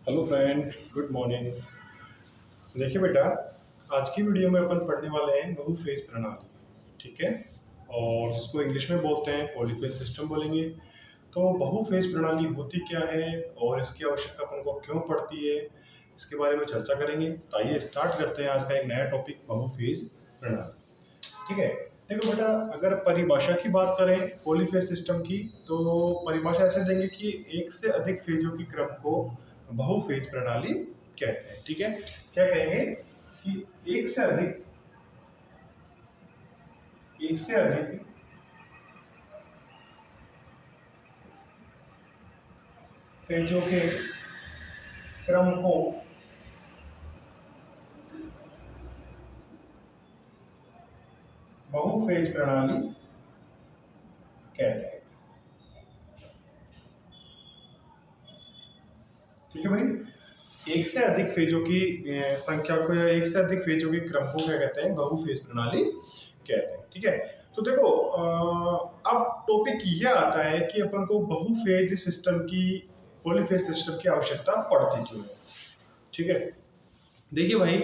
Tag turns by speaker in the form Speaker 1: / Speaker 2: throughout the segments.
Speaker 1: Hello friend, good morning. देखिए बेटा, आज की वीडियो में अपन पढ़ने वाले हैं बहुफेज प्रणाली। ठीक है। और इसको इंग्लिश में बोलते हैं पॉलीफेज सिस्टम बोलेंगे। तो बहुफेज प्रणाली होती क्या है और इसकी आवश्यकता अपन को क्यों पड़ती है, इसके बारे में चर्चा करेंगे। तो आइए स्टार्ट करते हैं आज का एक नया टॉपिक, बहुफेज प्रणाली। ठीक है। देखो बेटा, अगर परिभाषा की बात करें पॉलीफेज सिस्टम की, तो परिभाषा ऐसे देंगे कि एक से अधिक फेजों की क्रम को बहुफेज प्रणाली कहते हैं। ठीक है। क्या कहेंगे कि एक से अधिक फेजों के क्रम को बहुफेज प्रणाली कहते हैं। ठीक है भाई, एक से अधिक फेजों की संख्या को या एक से अधिक फेजों के क्रम को क्या कहते हैं, बहुफेज प्रणाली कहते हैं। ठीक है। तो देखो, अब टॉपिक यह आता है कि अपन को बहुफेज सिस्टम की, पॉलीफेज सिस्टम की आवश्यकता पड़ती क्यों है। ठीक है। देखिए भाई,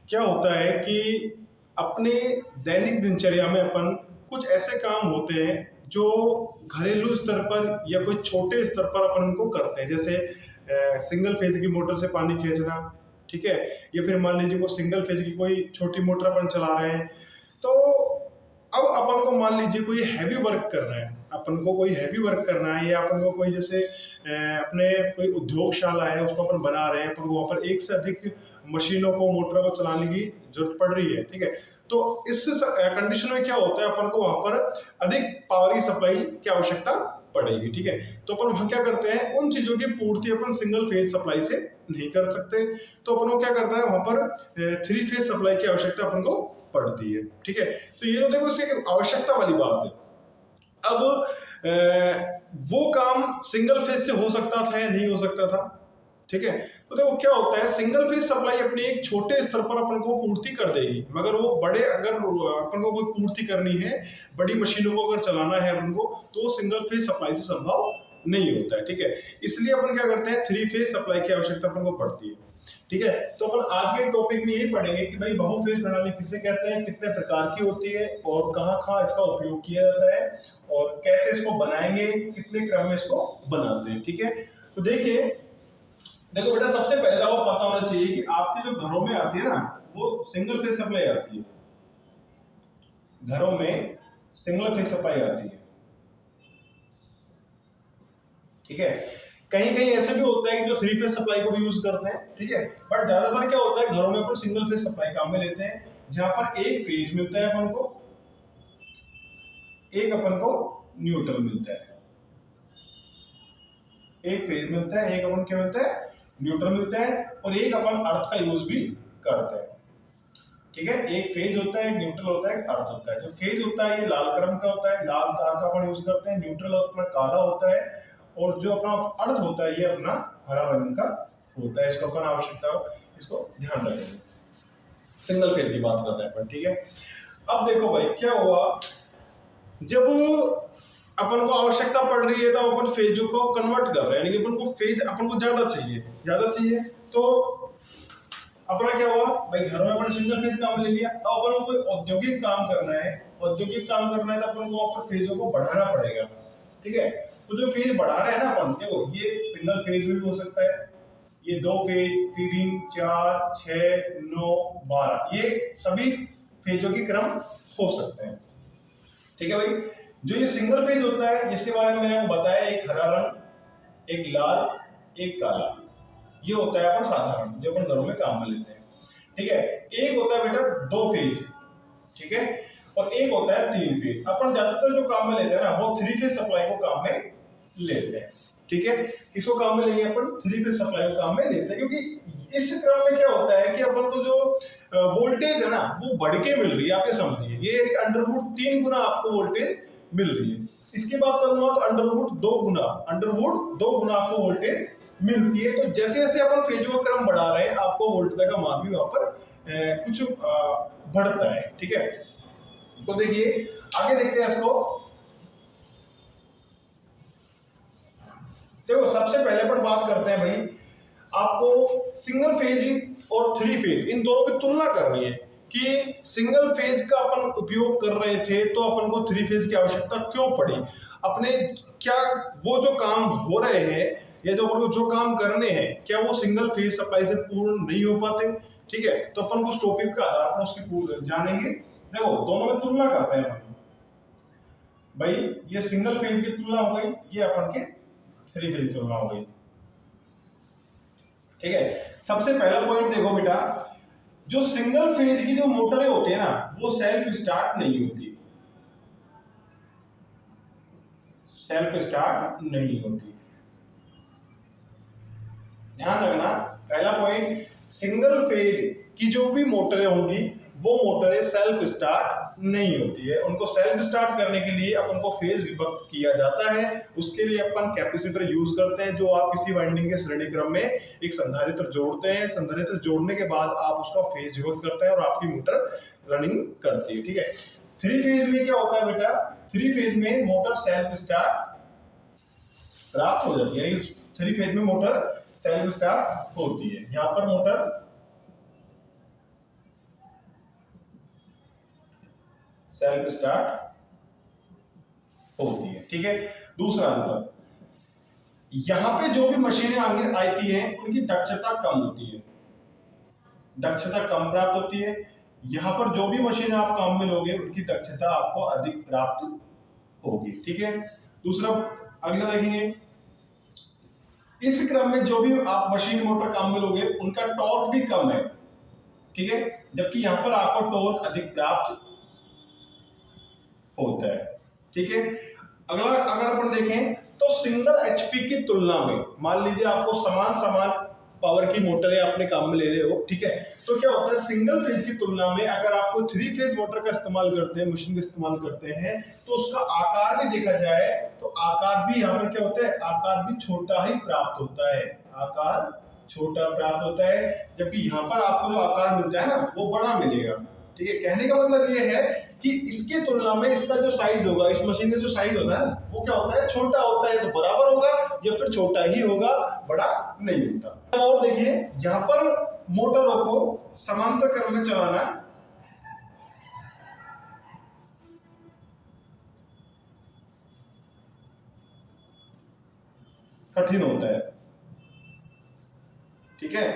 Speaker 1: क्या होता है कि अपने दैनिक दिनचर्या में अपन कुछ ऐसे काम होते हैं जो घरेलू स्तर पर या कोई छोटे स्तर पर अपन उनको करते हैं। जैसे सिंगल फेज की मोटर से पानी खींचना। ठीक है। या फिर मान लीजिए वो सिंगल फेज की कोई छोटी मोटर अपन चला रहे हैं। तो अब अपन को मान लीजिए कोई हैवी वर्क करना है, अपन को कोई हैवी वर्क करना है, या अपन को कोई जैसे अपने कोई उद्योगशाला है उसको अपन बना रहे हैं, अपन को वहां पर एक से अधिक मशीनों को, मोटरों को चलाने की जरूरत पड़ रही है। ठीक है। तो इस कंडीशन में क्या होता है, अपन को वहां पर अधिक पावर की सप्लाई की आवश्यकता पड़ेगी। ठीक है। तो अपन वहां क्या करते हैं, उन चीजों की पूर्ति अपन सिंगल फेज सप्लाई से नहीं कर सकते। तो अपन को क्या करता है, वहां पर थ्री फेज सप्लाई की आवश्यकता अपन को पड़ती है। ठीक है। तो ये तो देखो इसकी आवश्यकता वाली बात है। अब वो काम सिंगल फेज से हो सकता था या नहीं हो सकता था। ठीक है। तो देखो क्या होता है, सिंगल फेज सप्लाई अपने एक छोटे स्तर पर अपन को पूर्ति कर देगी, मगर वो बड़े, अगर अपन को कोई पूर्ति करनी है, बड़ी मशीनों को अगर चलाना है अपन को, तो वो सिंगल फेज सप्लाई से संभव नहीं होता है। ठीक है। इसलिए अपन क्या करते हैं, थ्री फेज सप्लाई की आवश्यकता अपन को पड़ती है। ठीक है। तो अपन आज के टॉपिक में यही पढ़ेंगे कि भाई बहुफेज प्रणाली किसे कहते हैं, कितने प्रकार की होती है और कहाँ कहाँ इसका उपयोग किया जाता है, और कैसे इसको बनाएंगे, कितने क्रम में इसको बनाते हैं। ठीक है। तो देखिए, देखो बेटा, सबसे पहले तो आपको पता होना चाहिए कि आपके जो घरों में आती है ना, वो सिंगल फेज सप्लाई आती है। घरों में सिंगल फेज सप्लाई आती है। ठीक है। कहीं कहीं ऐसे भी होता है कि जो थ्री फेज सप्लाई को भी यूज करते हैं। ठीक है। बट ज्यादातर क्या होता है, घरों में अपन सिंगल फेज सप्लाई काम में लेते हैं, जहां पर एक फेज मिलता है अपन को, एक अपन को न्यूट्रल मिलता है। एक फेज मिलता है, एक अपन क्या मिलता है, न्यूट्रल मिलता है, और एक अपन अर्थ का यूज भी करते हैं। ठीक है। एक फेज होता है, एक न्यूट्रल होता है, एक अर्थ होता है। जो फेज होता है ये लाल क्रम का होता है, लाल तार का अपन यूज करते हैं। न्यूट्रल अपना काला होता है, और जो अपना अर्थ होता है ये अपना हरा रंग का होता है। इसको अपन आवश्यकता, इसको ध्यान रखेंगे। सिंगल फेज की बात करते हैं अपन। ठीक है। अब देखो भाई, क्या हुआ, जब अपन को आवश्यकता पड़ रही है तो अपन फेजों को कन्वर्ट कर रहे हैं, यानी कि अपन को फेज अपन को ज्यादा चाहिए। तो अपना क्या हुआ भाई, घरों में अपन सिंगल फेज काम ले लिया। अब अपन को कोई औद्योगिक काम करना है, औद्योगिक काम करना है, तो अपन को वहां पर फेजों को बढ़ाना पड़ेगा। ठीक है। तो जो फेज बढ़ा रहे हैं ना अपन, देखो ये सिंगल फेज भी हो सकता है, ये दो फेज, 3, 4, 6, 9, 12, ये सभी फेजों के क्रम हो सकते हैं। ठीक है भाई। जो ये सिंगल फेज होता है, इसके बारे में मैंने आपको बताया, एक हरा रंग, एक लाल, एक काला, ये होता है अपन साधारण, जो अपन घरों में काम में लेते हैं। ठीक है। एक होता है बेटा दो फेज। ठीक है। और एक होता है तीन फेज। अपन ज्यादातर जो काम में लेते हैं ना, वो थ्री फेज सप्लाई को काम में लेते हैं। ठीक है। किसको काम में लेंगे, अपन थ्री फेज सप्लाई को काम में लेते हैं, क्योंकि इस क्रम में क्या होता है कि अपन को जो वोल्टेज है ना, वो बढ़ के मिल रही है। आप ये समझिए, ये अंडरवुड 3 गुना आपको वोल्टेज मिल रही है। इसकी बात करूंगा तो अंडरवुड 2 गुना आपको वोल्टेज मिलती है। तो जैसे जैसे अपन फेजों का क्रम बढ़ा रहे हैं, आपको वोल्टेज का मान भी वहां पर कुछ बढ़ता है। ठीक है। तो देखिए, आगे देखते हैं इसको। देखो सबसे पहले अपन बात करते हैं भाई, आपको सिंगल फेज और थ्री फेज इन दोनों की तुलना करनी है कि सिंगल फेज का अपन उपयोग कर रहे थे तो अपन को थ्री फेज की आवश्यकता क्यों पड़ी, अपने क्या वो जो काम हो रहे हैं या जो अपन को जो काम करने हैं क्या वो सिंगल फेज सप्लाई से पूर्ण नहीं हो पाते। ठीक है, तो अपन को उस टॉपिक का आधार पर उसकी जानेंगे। देखो दोनों में तुलना करते हैं अपन, भाई ये सिंगल फेज की तुलना हो गई, ये अपन के थ्री फेज की तुलना हो गई। ठीक है, सबसे पहला पॉइंट देखो बेटा, जो सिंगल फेज की जो मोटरें होती है ना वो सेल्फ स्टार्ट नहीं होती, सेल्फ स्टार्ट नहीं होती। ध्यान रखना, पहला पॉइंट, सिंगल फेज की जो भी मोटरें होंगी वो मोटरें सेल्फ स्टार्ट नहीं होती है। उनको सेल्फ स्टार्ट करने के लिए अपन को फेज विभक्त किया जाता है, उसके लिए अपन कैपेसिटर यूज करते हैं, जो आप किसी वाइंडिंग के श्रेणी क्रम में एक संधारित्र जोड़ते हैं, संधारित्र जोड़ने के बाद आप उसका फेज विभक्त करते हैं और आपकी मोटर रनिंग करती है। ठीक है, थ्री फेज में क्या होता है बेटा, थ्री फेज में मोटर सेल्फ स्टार्ट प्राप्त हो जाती है, थ्री फेज में मोटर सेल्फ स्टार्ट होती है। यहां पर मोटर सेल्फ स्टार्ट होती है। ठीक है, दूसरा अंतर, यहां पे जो भी मशीनें आती हैं उनकी दक्षता कम होती है, दक्षता कम प्राप्त होती है। यहां पर जो भी मशीनें आप काम में लोगे उनकी दक्षता आपको अधिक प्राप्त होगी। ठीक है, दूसरा अगला देखेंगे, इस क्रम में जो भी आप मशीन मोटर काम में लोगे उनका टॉर्क भी कम है। ठीक है, जबकि यहां पर आपको टॉर्क अधिक प्राप्त होता है। ठीक है, अगला अगर अपन देखें तो सिंगल एचपी की तुलना में, मान लीजिए आपको समान समान पावर की मोटरें अपने काम में ले रहे हो, ठीक है, तो क्या होता है सिंगल फेज की तुलना में अगर आपको थ्री फेज मोटर का इस्तेमाल करते हैं, मशीन का इस्तेमाल करते हैं, तो उसका आकार भी देखा जाए तो आकार भी यहाँ पर क्या होता है, आकार भी छोटा ही प्राप्त होता है, आकार छोटा प्राप्त होता है, जबकि यहाँ पर आपको जो आकार मिलता है ना वो बड़ा मिलेगा। ठीक है, कहने का मतलब ये है कि इसकी तुलना में इसका जो साइज होगा, इस मशीन का जो साइज होता है वो क्या होता है, छोटा होता है, तो बराबर होगा या फिर छोटा ही होगा, बड़ा नहीं होता। और देखिए यहां पर मोटरों को समांतर क्रम में चलाना कठिन होता है। ठीक है,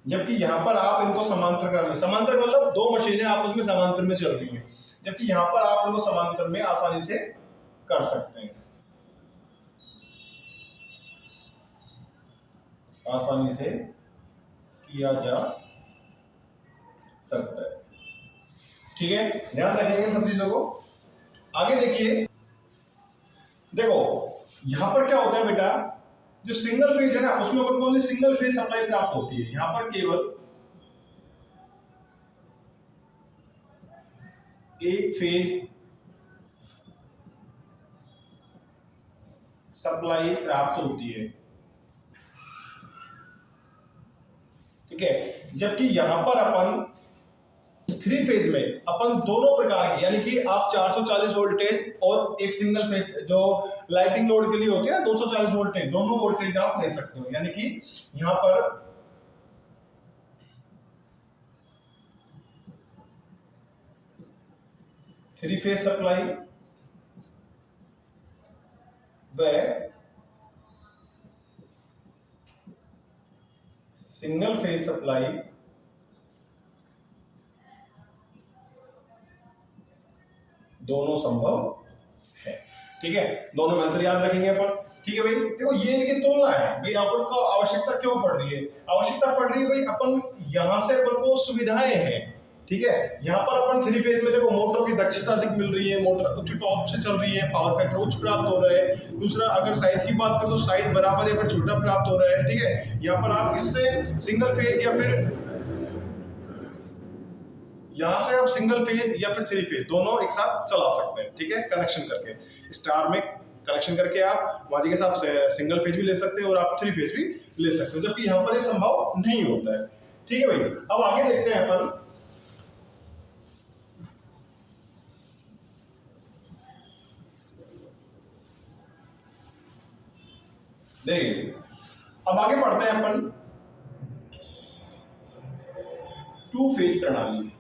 Speaker 1: जबकि यहां पर आप इनको समांतर क्रम में, समांतर मतलब दो मशीनें आपस में समांतर में चल रही हैं, जबकि यहां पर आप इनको समांतर में आसानी से कर सकते हैं, आसानी से किया जा सकता है। ठीक है, ध्यान रखेंगे इन सब चीजों को। आगे देखिए, देखो यहां पर क्या होता है बेटा, जो सिंगल फेज है ना उसमें अपन को ओनली सिंगल फेज सप्लाई प्राप्त होती है, यहां पर केवल एक फेज सप्लाई प्राप्त होती है। ठीक है, जबकि यहां पर अपन थ्री फेज में अपन दोनों प्रकार की, यानी कि आप 440 वोल्टेज और एक सिंगल फेज जो लाइटिंग लोड के लिए होती है ना 240 वोल्टेज, दोनों वोल्टेज आप ले सकते हो। यानी कि यहां पर थ्री फेज सप्लाई व सिंगल फेज सप्लाई दोनों संभव है। ठीक है, दोनों में अंतर याद रखेंगे अपन। ठीक है भाई, देखो ये इनकी तुलना है भाई, अपन को आवश्यकता क्यों पड़ रही है, आवश्यकता पड़ रही है भाई अपन यहां से अपन को सुविधाएं हैं। ठीक है, यहाँ पर अपन थ्री फेज में देखो मोटर की दक्षता अधिक मिल रही है, मोटर उच्च टॉर्क से चल रही है, पावर फैक्टर उच्च प्राप्त हो रहा है। दूसरा अगर साइज की बात करें तो साइज बराबर या फिर छोटा प्राप्त हो रहा है। ठीक है, यहाँ पर आप इससे सिंगल फेज या फिर यहां से आप सिंगल फेज या फिर थ्री फेज दोनों एक साथ चला सकते हैं। ठीक है, कनेक्शन करके स्टार में कनेक्शन करके आप वाजी के साथ सिंगल फेज भी ले सकते हो और आप थ्री फेज भी ले सकते हो, जबकि यहां पर ये संभव नहीं होता है। ठीक है भाई, अब आगे देखते हैं अपन, देखिए अब आगे बढ़ते हैं अपन टू फेज प्रणाली।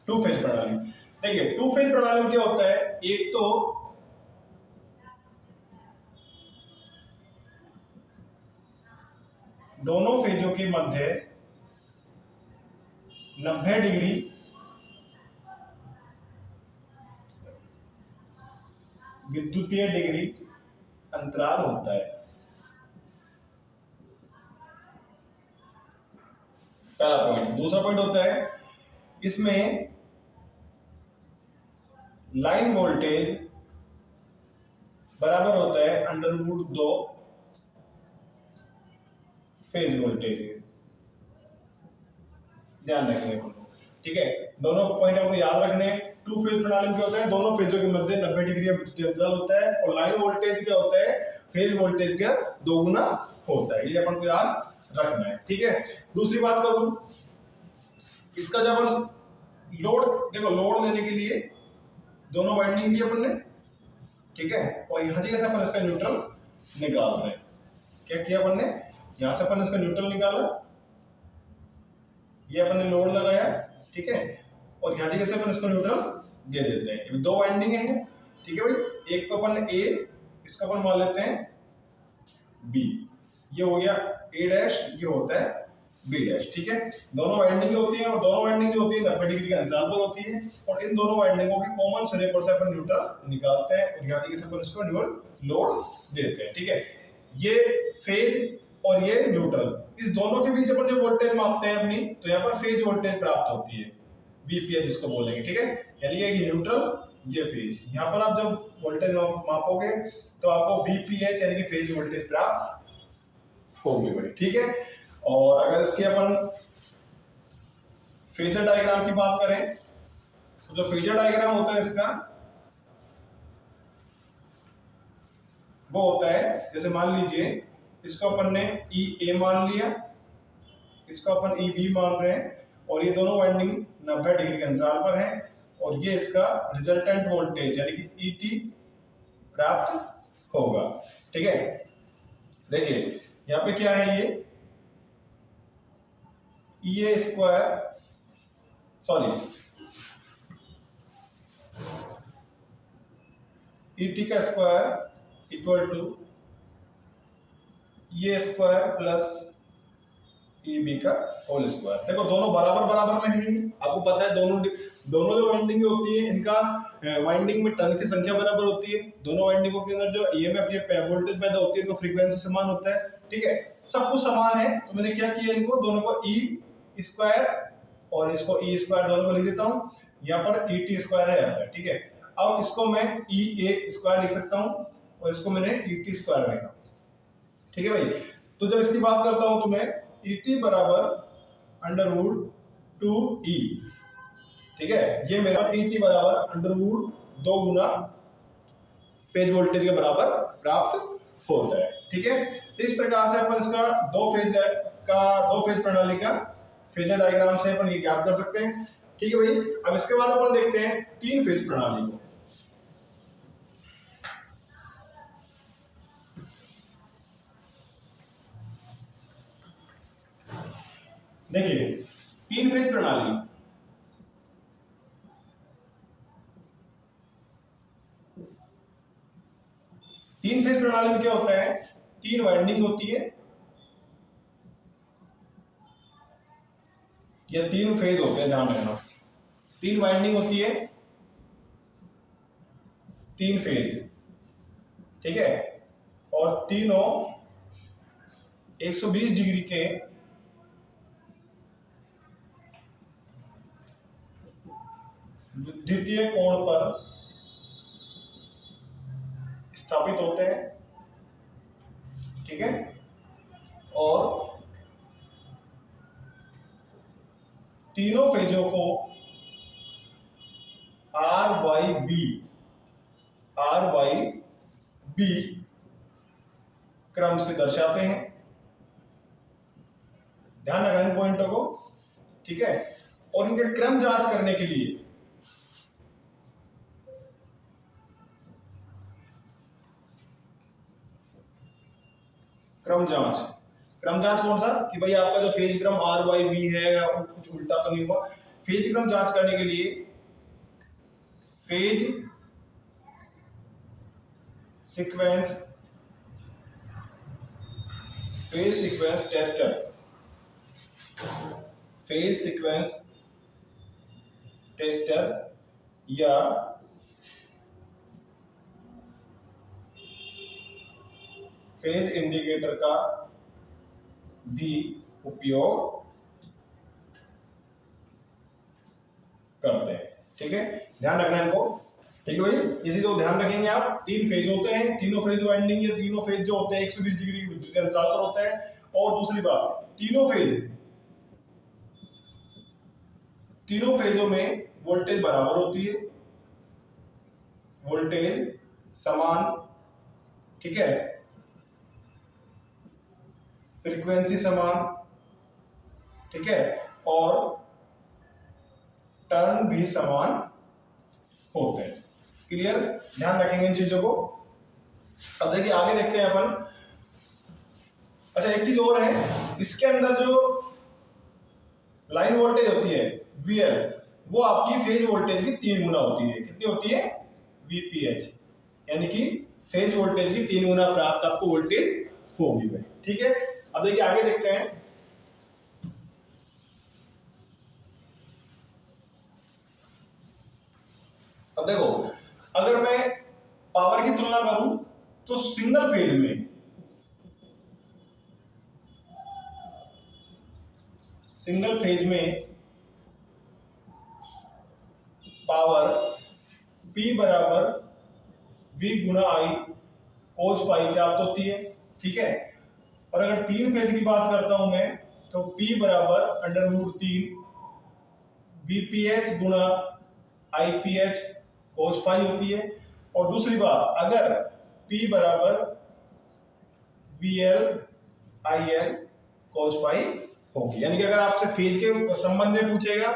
Speaker 1: टू फेज प्रणाली, देखिए टू फेज प्रणाली में क्या होता है, एक तो दोनों फेजों के मध्य 90 डिग्री विद्युतीय डिग्री अंतराल होता है। पहला पॉइंट। दूसरा पॉइंट होता है इसमें लाइन वोल्टेज बराबर होता है √2 फेज वोल्टेज। ध्यान रखने को, ठीक है, दोनों पॉइंट आपको याद रखने। टू फेज प्रणाली में क्या होता है, दोनों फेजों के मध्य 90 डिग्री विद्युतीय अंतराल होता है, और लाइन वोल्टेज क्या होता है, फेज वोल्टेज का दोगुना होता है। ये अपन को याद रखना है, ठीक है। दूसरी बात करूं, इसका जब लोड, देखो लोड देने के लिए दोनों वाइंडिंग दी अपन ने, ठीक है, और यहां से अपन इसका न्यूट्रल निकाल रहे हैं। क्या किया अपन ने, यहां से अपन इसका न्यूट्रल निकाला, ये अपन ने लोड लगाया, ठीक है, और यहां से अपन इसको न्यूट्रल दे देते हैं। दो वाइंडिंग है, ठीक है भाई, एक को अपन ए, इसको अपन मान लेते हैं बी, ये हो गया ए डैश, ये होता है बी डैश, ठीक है। दोनों वाइंडिंग होती हैं, और दोनों वाइंडिंग जो होती है 90 डिग्री के अंतराल पर होती है, और इन दोनों वाइंडिंगों के कॉमन सिरे पर से अपन न्यूट्रल निकालते हैं, और यहां से अपन इसको ड्यूअल लोड देते हैं, ठीक है। ये फेज और ये न्यूट्रल, इस दोनों के बीच अपन जो वोल्टेज मापते हैं अपनी, तो यहाँ पर फेज वोल्टेज प्राप्त होती है, वीपीएच जिसको बोलेंगे, ठीक है। यानी ये न्यूट्रल, ये फेज। यहाँ पर आप जब वोल्टेज मापोगे तो आपको वीपीएच यानी कि फेज वोल्टेज प्राप्त होगी भाई, ठीक है। और अगर इसके अपन फेजर डायग्राम की बात करें, तो जो फेजर डायग्राम होता है इसका, वो होता है, जैसे मान लीजिए इसको अपन ने ई ए मान लिया, इसको अपन ई बी मान रहे हैं, और ये दोनों वाइंडिंग 90 डिग्री के अंतराल पर है, और ये इसका रिजल्टेंट वोल्टेज यानी कि ईटी प्राप्त होगा, ठीक है। देखिए यहाँ पे क्या है, ये ई स्क्वायर, सॉरी ईटी का स्क्वायर इक्वल टू ये स्क्वायर प्लस ई बी का होल स्क्वायर। देखो दोनों बराबर बराबर में है, आपको पता है दोनों जो वाइंडिंग होती है, इनका वाइंडिंग में टर्न की संख्या बराबर होती है। दोनों वाइंडिंगों के अंदर जो ईएमएफ या वोल्टेज पैदा होती है, उनका फ्रीक्वेंसी समान होता है, ठीक है, सब कुछ समान है। तो मैंने क्या किया, इनको दोनों को ई स्क्वायर और इसको ई स्क्वायर दोनों को लिख देता हूँ, यहाँ पर ई टी स्क्वायर है आता है, ठीक है। अब इसको मैं ई ए स्क्वायर लिख सकता हूँ, और इसको मैंने ई टी स्क्वायर लिखा, ठीक है भाई। तो जब इसकी बात करता हूं तो मैं ET बराबर √2E, ठीक है, ये मेरा ET बराबर √2 गुना पेज वोल्टेज के बराबर प्राप्त होता है, ठीक है। तो इस प्रकार से अपन इसका दो फेज प्रणाली का फेजर डायग्राम से अपन ये ज्ञात कर सकते हैं, ठीक है भाई। अब इसके बाद अपन देखते हैं तीन फेज प्रणाली को। देखिए तीन फेज प्रणाली, तीन फेज प्रणाली में क्या होता है, तीन वाइंडिंग होती है, या तीन फेज होते हैं, ध्यान रखना, तीन वाइंडिंग होती है, तीन फेज, ठीक है, और तीनों 120 डिग्री के विद्युतीय कोण पर स्थापित होते हैं, ठीक है, और तीनों फेजों को आर वाई बी क्रम से दर्शाते हैं। ध्यान रखना इन पॉइंटों को, ठीक है। और इनके क्रम जांच करने के लिए क्रम जांच क्रम जांच कौन सा, कि भाई आपका जो फेज क्रम आर वाई बी है कुछ उल्टा तो नहीं हुआ। फेज क्रम जांच करने के लिए phase sequence tester, phase sequence tester या फेज इंडिकेटर का भी उपयोग करते हैं। ठीक है, ध्यान रखना इनको। ठीक है भाई, इसी को ध्यान रखेंगे आप। 3 फेज होते हैं, तीनों फेज वाइंडिंग या तीनों फेज जो होते हैं 120 डिग्री की विद्युत अंतराल पर होते हैं। और दूसरी बात, तीनों फेजों में वोल्टेज बराबर होती है, वोल्टेज समान, ठीक है, फ्रीक्वेंसी समान, ठीक है, और टर्न भी समान होते हैं। क्लियर, ध्यान रखेंगे इन चीजों को। अब देखिए आगे देखते हैं अपन। अच्छा एक चीज और है, इसके अंदर जो लाइन वोल्टेज होती है VL, वो आपकी फेज वोल्टेज की 3 गुना होती है। कितनी होती है? VPH, यानी कि फेज वोल्टेज की 3 गुना प्राप्त आपको वोल्टेज होगी भाई। ठीक है, अब देखिए आगे देखते हैं। अब देखो, अगर मैं पावर की तुलना करूं तो सिंगल फेज में पावर P बराबर V गुणा I कोस फाई प्राप्त होती है। ठीक है, और अगर 3 फेज की बात करता हूं मैं तो P बराबर √3 VPH गुणा IPH कोस फाई होती है। और दूसरी बात, अगर P बराबर VL IL कोस फाई होगी, यानी कि अगर आपसे फेज के संबंध में पूछेगा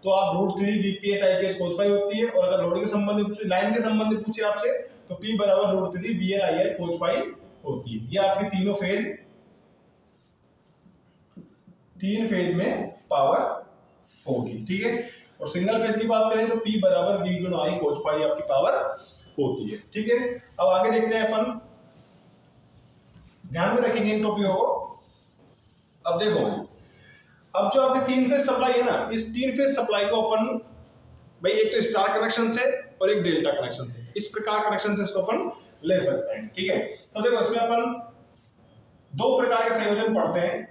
Speaker 1: तो आप √3 VPH IPH कोस फाई होती है, और अगर लोड के संबंध में पूछे, लाइन के संबंध में पूछे आपसे, तो P बराबर √3 VL IL कोस फाई होती है। ये आपकी तीन फेज में पावर होगी। ठीक है, और सिंगल फेज की बात करें तो P बराबर V गुणा I कोस फाई आपकी पावर होती है। ठीक है, अब आगे देखते हैं अपन, ध्यान में रखेंगे इन टॉपिकों को। अब देखो, अब जो आपके 3 फेज सप्लाई है ना, इस 3 फेज सप्लाई को अपन भाई एक तो स्टार कनेक्शन से और एक डेल्टा कनेक्शन से, इस प्रकार कनेक्शन से इसको अपन ले सकते हैं। ठीक है, तो देखो इसमें अपन 2 प्रकार के संयोजन पढ़ते हैं।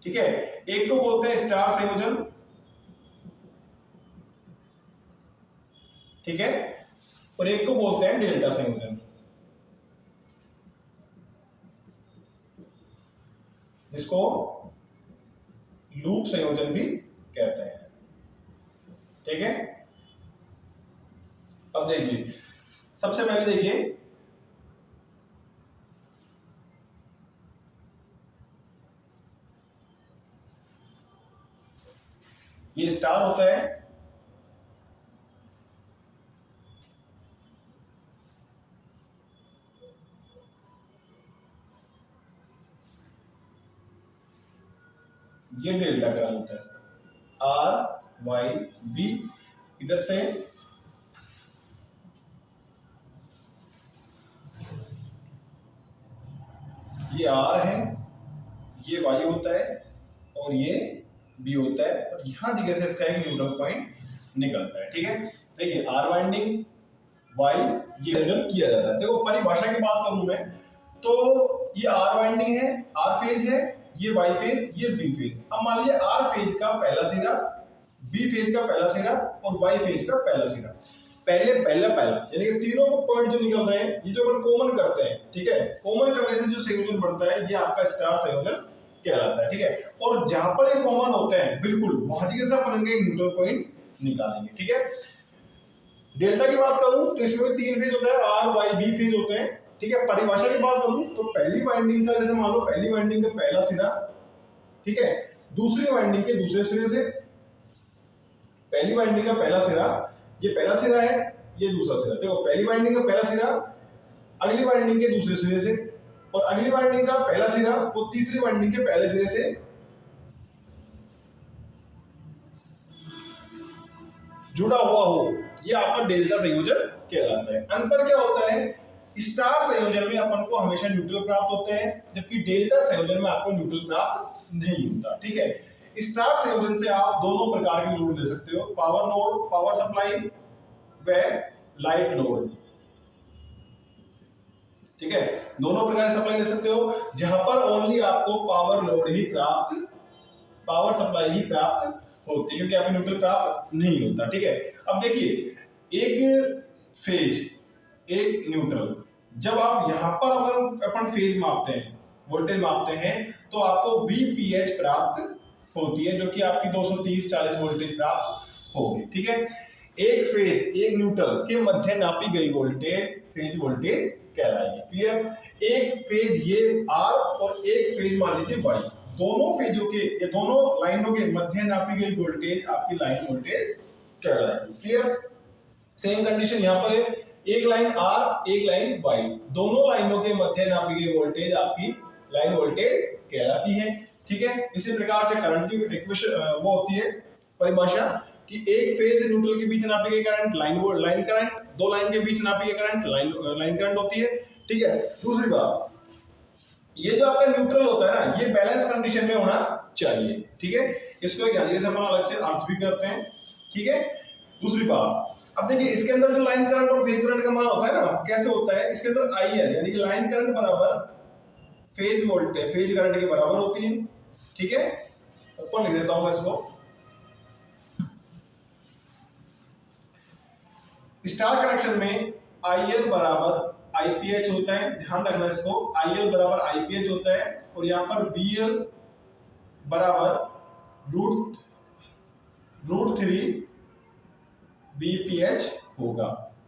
Speaker 1: ठीक है, एक को बोलते हैं स्टार संयोजन, ठीक है, और एक को बोलते हैं डेल्टा संयोजन, जिसको लूप संयोजन भी कहते हैं। ठीक है, अब देखिए, सबसे पहले देखिए, ये स्टार होता है, ये डेल्टा का होता है, RYB, इधर से ये R है, ये Y होता है और ये B होता है, और यहां जगह से इसका एक न्यूट्रल पॉइंट निकलता है। ठीक है, देखिए R वाइंडिंग Y ये संयोजन किया जाता है। देखो परिभाषा की बात करूं मैं तो ये R वाइंडिंग है, R फेज है, ये Y फेज, ये B फेज। अब मान लीजिए R फेज का पहला सिरा, B फेज का पहला सिरा और Y फेज का पहला सिरा, पहले यानी कि तीनों को पॉइंट जो निकल रहे हैं, ये जो अपन कॉमन करते हैं, ठीक है, कॉमन करने से जो संयोजन बनता है ये आपका स्टार संयोजन कहलाता है। ठीक है, और जहां पर ये कॉमन होते हैं बिल्कुल वहां जैसा अपन एक न्यूट्रल पॉइंट निकालेंगे। ठीक है, डेल्टा की बात करूं तो इसमें भी 3 फेज होता है, R Y B फेज होते हैं। ठीक है, परिभाषा की बात करूं तो पहली वाइंडिंग का, जैसे मान लो पहली वाइंडिंग का पहला सिरा, ठीक है, दूसरी वाइंडिंग के दूसरे सिरे से, पहली वाइंडिंग का पहला सिरा, ये पहला सिरा है, ये दूसरा सिरा। देखो पहली वाइंडिंग का पहला सिरा अगली वाइंडिंग के दूसरे सिरे से, और अगली वाइंडिंग का पहला सिरा वो तीसरी वाइंडिंग के पहले सिरे से जुड़ा हुआ हो, ये आपका डेल्टा संयोजन कहलाता है। अंतर क्या होता है, स्टार संयोजन में अपन को हमेशा न्यूट्रल प्राप्त होते हैं, जबकि डेल्टा संयोजन में आपको न्यूट्रल प्राप्त नहीं होता। ठीक है, स्टार संयोजन से आप दोनों प्रकार के लोड ले सकते हो, पावर लोड, पावर सप्लाई व लाइट लोड। ठीक है, दोनों प्रकार की सप्लाई ले सकते हो, जहां पर ओनली आपको पावर लोड ही प्राप्त, पावर सप्लाई ही प्राप्त होती है, क्योंकि आपको न्यूट्रल प्राप्त नहीं होता। ठीक है, अब देखिए एक फेज एक न्यूट्रल, जब आप यहां पर अपन फेज मापते हैं, वोल्टेज मापते हैं, तो आपको वीपीएच प्राप्त होती है, जो कि आपकी 230-40 वोल्टेज प्राप्त होगी। ठीक है, एक फेज एक न्यूट्रल के मध्य नापी गई वोल्टेज फेज वोल्टेज कहलाएगी। क्लियर, एक फेज ये आर और एक फेज मान लीजिए वाई, दोनों फेजों के ये दोनों लाइनों के मध्य नापी गई वोल्टेज आपकी लाइन वोल्टेज कहलाएगी। क्लियर, सेम कंडीशन यहां पर है, एक लाइन आर एक लाइन वाई, दोनों लाइनों के मध्य नापी गई वोल्टेज आपकी लाइन वोल्टेज कहलाती है। ठीक है, इसी प्रकार से करंट की इक्वेशन वो होती है परिभाषा कि एक फेज न्यूट्रल के बीच नापी गई करंट लाइन करंट, दो लाइन के बीच नापी गई करंट लाइन करंट होती है। ठीक है, दूसरी बात, ये जो आपका न्यूट्रल होता है ना, ये बैलेंस कंडीशन में होना चाहिए। ठीक है, इसको एक जैसे अपन अलग से अर्थ भी करते हैं। ठीक है, दूसरी बात, अब देखिए इसके अंदर जो लाइन करंट और फेज करंट का मान होता है ना, कैसे होता है, इसके अंदर आईएल यानी कि लाइन करंट बराबर फेज वोल्टेज फेज करंट के बराबर होती है। ठीक है, ऊपर लिख देता हूं मैं इसको, स्टार कनेक्शन में आईएल बराबर आईपीएच होता है, ध्यान रखना इसको, आईएल बराबर आईपीएच होता है, और यहां पर वीएल बराबर रूट 3 वीपीएच होगा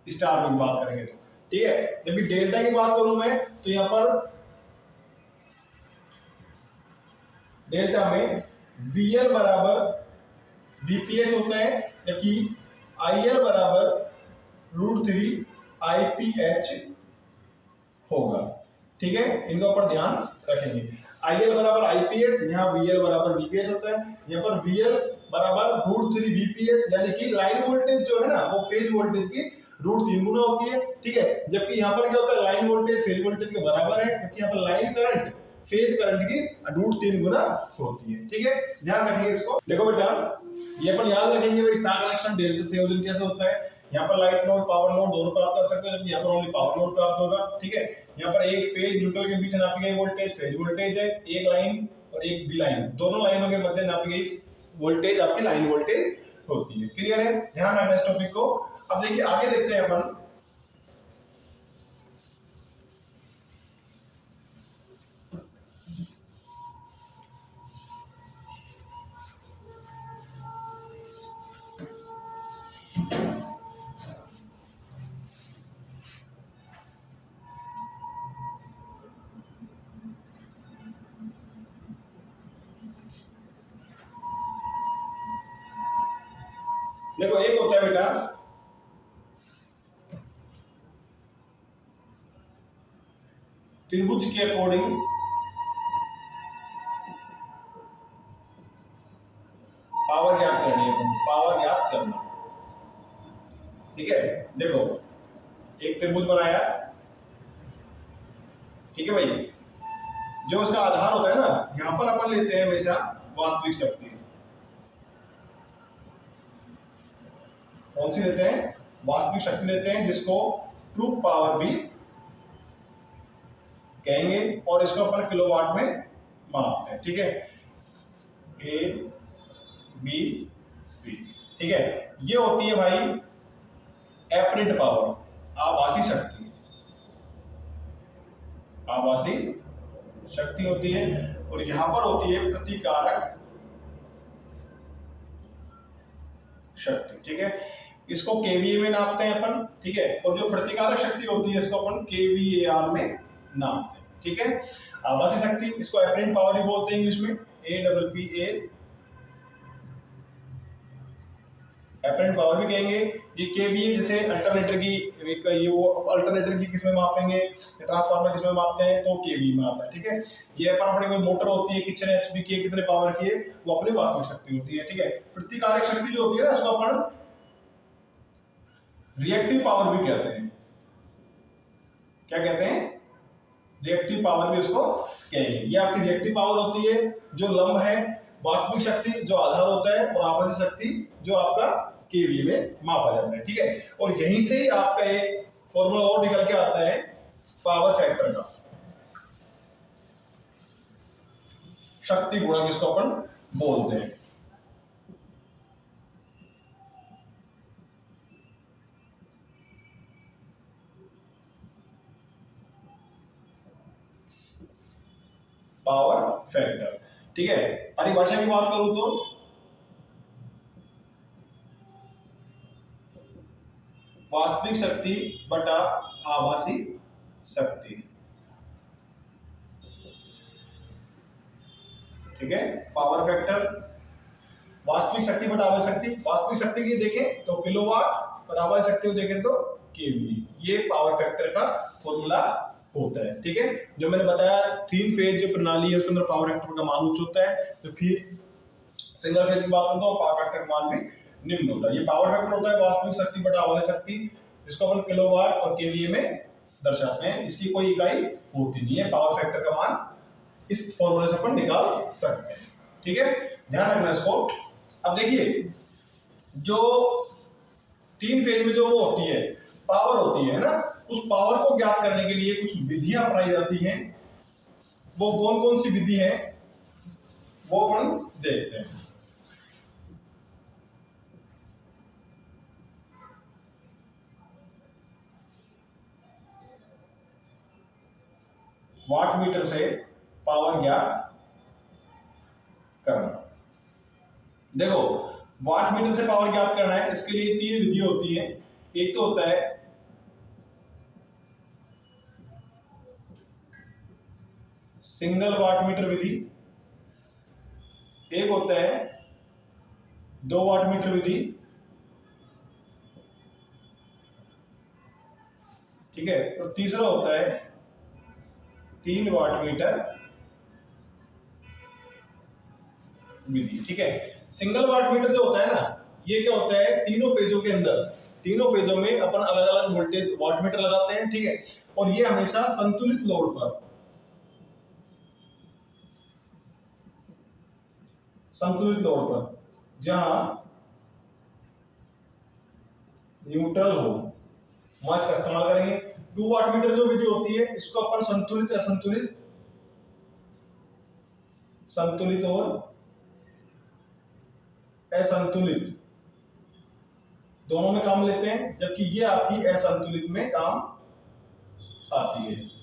Speaker 1: स्टार में बात करेंगे तो। ठीक है, जब भी डेल्टा की बात करूं मैं, तो यहां पर डेल्टा में वीएल बराबर वीपीएच होता है, जबकि आईएल बराबर √3 आईपीएच होगा। ठीक है, इनका ऊपर ध्यान रखेंगे, आईएल बराबर आईपीएच, यहाँ वीएल बराबर वीपीएच होता है, यहाँ पर वीएल बराबर √3 वीपीएच, यानी कि लाइन वोल्टेज जो है ना वो फेज वोल्टेज की √3 गुना होती है। ठीक है, जबकि यहाँ पर क्या होता है, लाइन वोल्टेज फेज वोल्टेज के बराबर है, क्योंकि यहाँ पर लाइन करंट फेज करंट की √3 गुना होती है। ठीक है, ध्यान रखिए इसको। देखो बेटा, ये अपन याद रखेंगे भाई स्टार कनेक्शन डेल्टा संयोजन कैसे होता है। यहाँ पर लाइट लोड पावर लोड दोनों प्राप्त कर सकते हो, जबकि यहाँ पर ओनली पावर लोड प्राप्त होगा। ठीक है, यहाँ पर एक फेज न्यूट्रल के बीच नापी गई वोल्टेज फेज वोल्टेज है, एक लाइन और एक बी लाइन, दोनों लाइनों के मध्य नापी गई वोल्टेज आपकी लाइन वोल्टेज होती है। क्लियर है, ध्यान रखना इस टॉपिक को। अब देखिए आगे देखते हैं अपन, देखो एक होता है बेटा त्रिभुज के अकॉर्डिंग पावर ज्ञात करनी है, पावर ज्ञात करना। ठीक है, देखो एक त्रिभुज बनाया, ठीक है भाई, जो उसका आधार होता है ना, यहां पर अपन लेते हैं हमेशा वास्तविक शक्ति। कौन सी लेते हैं, वास्तविक शक्ति लेते हैं, जिसको ट्रू पावर भी कहेंगे, और इसको अपन किलोवाट में मापते हैं। ठीक है, ए बी सी। ठीक है, ये होती है भाई एपरेंट पावर, आभासी शक्ति, आभासी शक्ति होती है, और यहां पर होती है प्रतिकारक शक्ति। ठीक है, इसको केवीए में नापते हैं अपन। ठीक है, और जो प्रतिकारक शक्ति होती है इसको अपन केवीएआर में नापते हैं। ठीक है, आभासी शक्ति, इसको एपरेंट पावर ही बोलते हैं इंग्लिश में, APPA एपरेंट पावर भी कहेंगे। ये केवीए जैसे अल्टरनेटर की ये वो अल्टरनेटर की किसमें मापेंगे, ट्रांसफार्मर किसमें मापते हैं, तो केवी में आता है। ठीक है, ये अपन अपने कोई मोटर होती है कितने एचपी की है, कितने पावर की है, वो अपनी वास्तविक शक्ति होती है। ठीक है, प्रतिकारक शक्ति जो होती है ना, उसको अपन रिएक्टिव पावर भी कहते हैं। क्या कहते हैं? रिएक्टिव पावर भी उसको कहेंगे। ये आपकी रिएक्टिव पावर होती है जो लंब है, वास्तविक शक्ति जो आधार होता है, और आभासी शक्ति जो आपका केवी में मापा जाता है। ठीक है, और यहीं से ही आपका एक फॉर्मूला और निकल के आता है पावर फैक्टर का, शक्ति गुणक जिसको अपन बोलते हैं। Power factor. ठीक है, परिभाषा की बात करूं तो वास्तविक शक्ति बटा आभासी शक्ति। ठीक है, पावर फैक्टर वास्तविक शक्ति बटा आभासी शक्ति। वास्तविक शक्ति की देखें तो किलोवाट और आभासी शक्ति को देखें तो केवी। ये पावर फैक्टर का फॉर्मूला होता है। ठीक है, जो मैंने बताया 3 फेज जो प्रणाली है उसके अंदर पावर फैक्टर का मान उच्च होता है, जबकि सिंगल फेज की बात करें तो पावर फैक्टर का मान भी निम्न होता है। ये पावर फैक्टर होता है वास्तविक शक्ति बटा आभासी शक्ति, जिसको अपन किलोवाट और केवीए में दर्शाते हैं। इसकी कोई इकाई होती नहीं है। पावर फैक्टर का मान इस फॉर्मूले से अपन निकाल सकते हैं। ठीक है, ध्यान रखना इसको। अब देखिए, जो 3 फेज में जो वो होती है पावर होती है ना, उस पावर को ज्ञात करने के लिए कुछ विधियां अपनाई जाती हैं। वो कौन कौन सी विधि है वो अपन देखते हैं। वाट मीटर से पावर ज्ञात करना। देखो, वाट मीटर से पावर ज्ञात करना है, इसके लिए 3 विधि होती है। एक तो होता है सिंगल वाट मीटर विधि, एक होता है 2 वाट मीटर विधि। ठीक है, और तीसरा होता है 3 वाट मीटर विधि। ठीक है, सिंगल वाट मीटर जो होता है ना, ये क्या होता है, तीनों फेजों के अंदर, तीनों फेजों में अपन अलग अलग वोल्टेज वाट मीटर लगाते हैं। ठीक है, और ये हमेशा संतुलित लोड पर, संतुलित लोड पर जहां न्यूट्रल हो, वहां इसका इस्तेमाल करेंगे। 2 वाट मीटर जो विधि होती है, इसको अपन संतुलित असंतुलित, संतुलित और असंतुलित दोनों में काम लेते हैं, जबकि ये आपकी असंतुलित में काम आती है।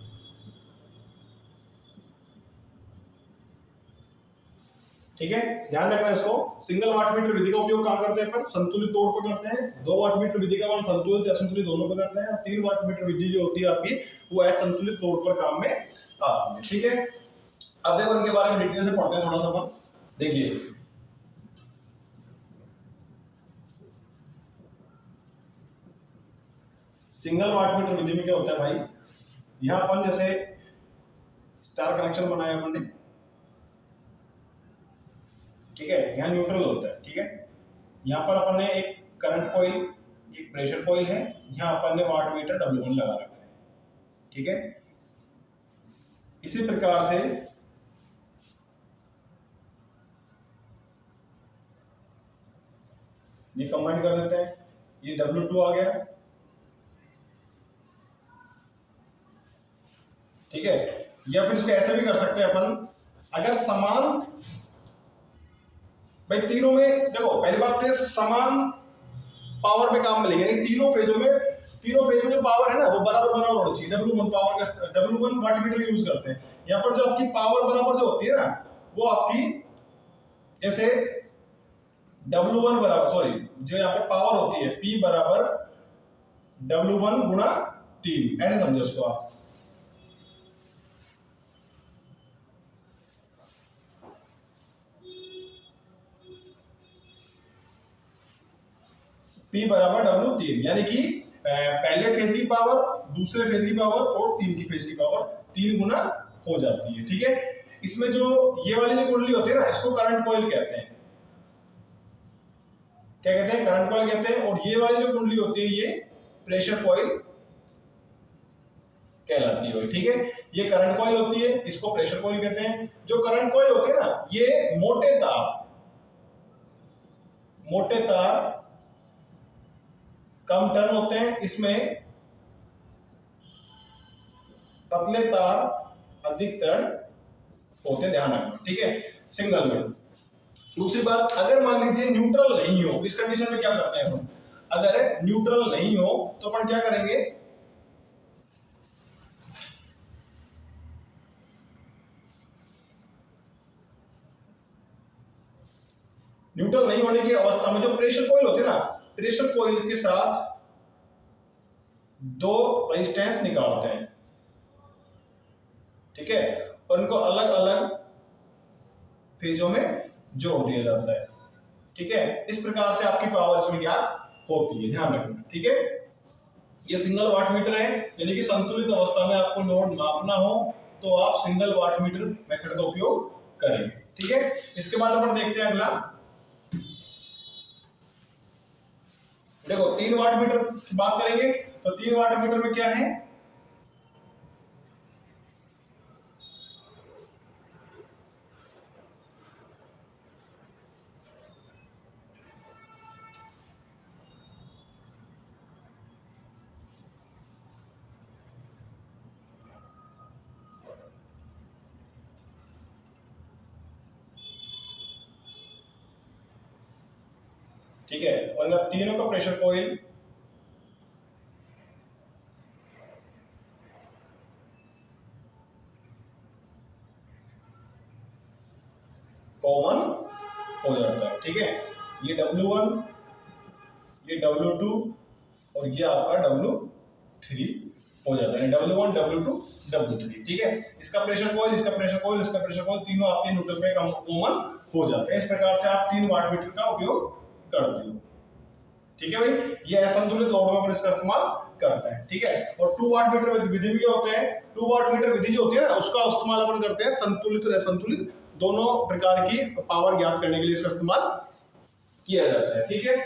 Speaker 1: ठीक है, ध्यान रखना इसको। सिंगल वाट मीटर विधि का उपयोग कहां करते हैं अपन? संतुलित तौर पर करते हैं। 2 वाट मीटर विधि का अपन संतुलित असंतुलित दोनों पर करते हैं। 3 वाट मीटर विधि जो होती है आपकी, वो असंतुलित तौर पर काम में आती है। ठीक है, अब देखो इनके बारे में डिटेल से पढ़ते हैं थोड़ा सा अपन। देखिए, सिंगल वाट मीटर विधि में क्या होता है भाई, यहां अपन जैसे स्टार कनेक्शन बनाया अपन ने, ठीक है, यहाँ न्यूट्रल होता है। ठीक है, यहाँ पर अपन ने एक करंट कॉइल, एक प्रेशर कॉइल है, यहाँ अपन ने वाट मीटर W1 लगा रखा है। ठीक है, इसी प्रकार से ये कंबाइन कर देते हैं, ये W2 आ गया। ठीक है, या फिर इसको ऐसे भी कर सकते हैं अपन, अगर समान, भाई तीनों में देखो, पहली बात तो समान पावर में काम मिलेगा, यानी तीनों फेजों में जो पावर है ना, वो बराबर होना चाहिए। W1 पावर का W1 वाट मीटर यूज करते हैं। यहाँ पर जो आपकी पावर बराबर जो होती है ना, वो आपकी जैसे W1 बराबर, सॉरी, जो यहाँ पे पावर होती है P बराबर W1 गुणा 3, ऐसे समझो उसको आप। P बराबर W3, यानी कि पहले फेज की पावर, दूसरे फेज की पावर और तीन की फेज की पावर 3 गुना हो जाती है। ठीक है, इसमें जो ये वाली जो कुंडली होती है ना, इसको करंट कॉइल कहते हैं। क्या कहते हैं? करंट कॉइल कहते हैं। और ये वाली जो कुंडली होती है ये प्रेशर कॉइल कहलाती है। ठीक है, ये करंट कॉइल होती है, इसको प्रेशर कॉइल कहते हैं। जो करंट कॉइल होती है ना, ये मोटे तार कम टर्न होते हैं, इसमें पतले तार अधिक टर्न होते हैं, ध्यान रखना। ठीक है, सिंगल में। दूसरी बात, अगर मान लीजिए न्यूट्रल नहीं हो, इस कंडीशन में क्या करते हैं हम? अगर न्यूट्रल नहीं हो तो अपन क्या करेंगे? न्यूट्रल नहीं होने की अवस्था में जो प्रेशर कॉइल होते हैं ना, प्रेशर कॉइल के साथ दो रेजिस्टेंस निकालते हैं। ठीक है, और उनको अलग अलग फेजों में जोड़ दिया जाता है। ठीक है, इस प्रकार से आपकी पावर इसमें क्या होती है, ध्यान रखना। ठीक है, ये सिंगल वाट मीटर है, यानी कि संतुलित अवस्था में आपको लोड मापना हो तो आप सिंगल वाट मीटर मेथड का उपयोग करेंगे। ठीक है, इसके बाद अपन देखते हैं अगला। देखो 3 वाट मीटर की बात करेंगे तो 3 वाट मीटर में क्या है? ठीक है, और इनका तीनों का प्रेशर कॉइल कॉमन हो जाता है। ठीक है, ये W1, ये W2 और ये आपका W3 हो जाता है। W1, W2, W3। ठीक है, इसका प्रेशर कॉइल, इसका प्रेशर कॉइल, इसका प्रेशर कॉइल, तीनों आपके न्यूट्रल पे कॉमन हो जाते हैं। इस प्रकार से आप 3 वाट मीटर का उपयोग करते हो। ठीक है भाई, ये असंतुलित लोड में इसका इस्तेमाल करते हैं। ठीक है, और 2 वाट मीटर विधि में क्या होता है? 2 वाट मीटर विधि जो होती है ना, उसका इस्तेमाल अपन करते हैं संतुलित और असंतुलित दोनों प्रकार की पावर ज्ञात करने के लिए इसका इस्तेमाल किया जाता है। ठीक है,